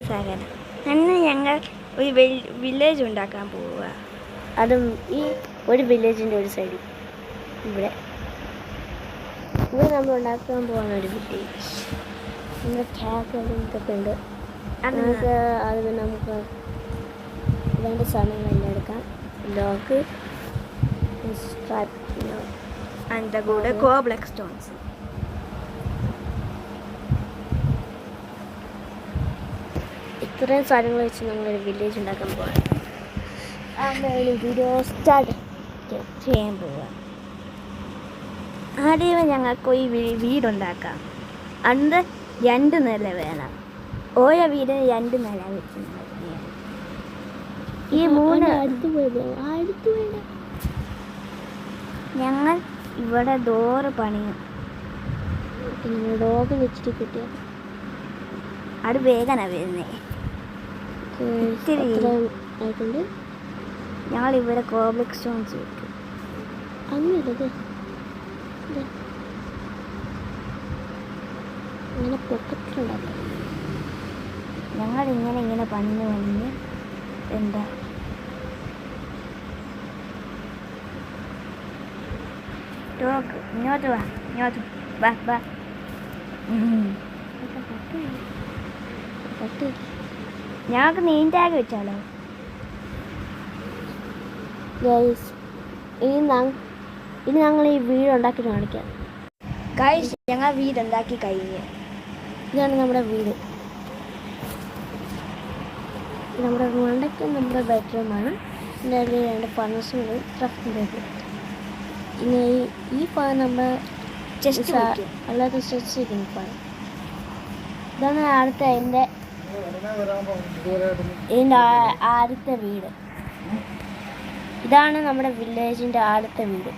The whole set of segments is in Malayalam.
സകല അന്ന് ഞങ്ങൾ ഒരു വില്ലേജ് ഉണ്ടാക്കാൻ പോവുക. അതും ഈ ഒരു വില്ലേജിൻ്റെ ഒരു സൈഡിൽ ഇവിടെ നമ്മൾ ഉണ്ടാക്കാൻ പോകുന്ന ഒരു വില്ലേജ്. നമ്മുടെ ടാഗുകളും ഇതൊക്കെ ഉണ്ട്. അത് നമുക്ക് വേണ്ട സാധനങ്ങളെല്ലാം എടുക്കാം. ലോക്ക്, അതിൻ്റെ കൂടെ കോബ്ലക്ക് സ്റ്റോൺസ്. ഇത്രയും സാധനങ്ങൾ വെച്ച് നമ്മളൊരു വില്ലേജ് ഉണ്ടാക്കാൻ പോവാം. അങ്ങനെ വീഡിയോ സ്റ്റാർട്ട് ചെയ്യാൻ പോവുക. ആദ്യമേ ഞങ്ങൾക്ക് ഈ വീടുണ്ടാക്കാം. അന്ന് 2 നില വേണം. ഓരോ വീടിന് 2 നില വെച്ച് ഈ 3 ഞങ്ങൾ ഇവിടെ ഡോറ് പണിയും. ഡോഗ് വെച്ചിട്ട് കിട്ടിയ അത് വേഗന വരുന്നേ. ആയിട്ടുണ്ട്. ഞങ്ങൾ ഇവിടെ കോബ്ലക്ക് സ്റ്റോൺസ് വെക്കും. അങ്ങനത് അങ്ങനെ പൊക്കത്തിലുണ്ടാക്കാം. ഞങ്ങൾ ഇങ്ങനെ പണിഞ്ഞ് എന്താ ഇങ്ങോട്ട് വാ. ഞങ്ങൾക്ക് നെയിം ടാഗ് വെച്ചാലോ? ഇനി ഞങ്ങൾ ഈ വീട് ഉണ്ടാക്കി കാണിക്കാം. ഗൈസ്, ഞങ്ങൾ വീടുണ്ടാക്കി കഴിഞ്ഞ്. ഇതാണ് നമ്മുടെ വീട്. നമ്മുടെ മണ്ടയ്ക്ക് നമ്മുടെ ബെഡ്റൂമാണ്. ഇതിൻ്റെ ഇടയിൽ 2 ഫർണസുകൾ, ക്രാഫ്റ്റിംഗ് ടേബിൾ. ഇനി ഈ ഭാഗം നമ്മൾ അല്ലാതെ സ്ട്രെച്ച് ചെയ്യുന്ന ഭാഗം. ഇതാണ് ഇതിൻ്റെ ആദ്യത്തെ വീട്. ഇതാണ് നമ്മുടെ വില്ലേജിൻ്റെ ആദ്യത്തെ വീട്.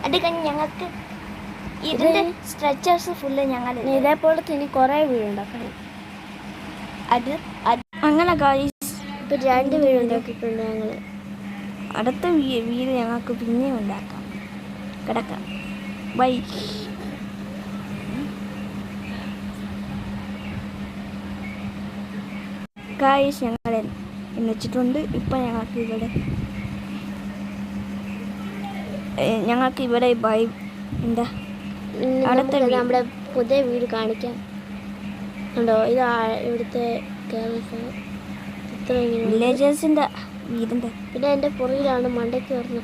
അത് കഴിഞ്ഞ് ഞങ്ങൾക്ക് ഇതിൻ്റെ സ്ട്രെച്ചേഴ്സ് ഫുള്ള് ഞങ്ങൾ ഇതേപോലത്തെ ഇനി കുറേ വീടുണ്ടാക്കണം. അങ്ങനെ ഇപ്പം 2 വീടുണ്ടാക്കിയിട്ടുണ്ട് ഞങ്ങൾ. അടുത്ത വീട് ഞങ്ങൾക്ക് പിന്നെയും ഉണ്ടാക്കാം. കിടക്കാം. ബൈ. ഗായ്സ്, ഞങ്ങൾ എന്നുവെച്ചിട്ടുണ്ട്. ഇപ്പം ഞങ്ങൾക്ക് ഇവിടെ ബൈ എന്താ അടുത്ത നമ്മുടെ പുതിയ വീട് കാണിക്കാം. ഉണ്ടോ? ഇത് ഇവിടുത്തെ വില്ലേജേഴ്സിൻ്റെ വീടിൻ്റെ. പിന്നെ എൻ്റെ പുറകിലാണ് മണ്ടയ്ക്ക് വരുന്ന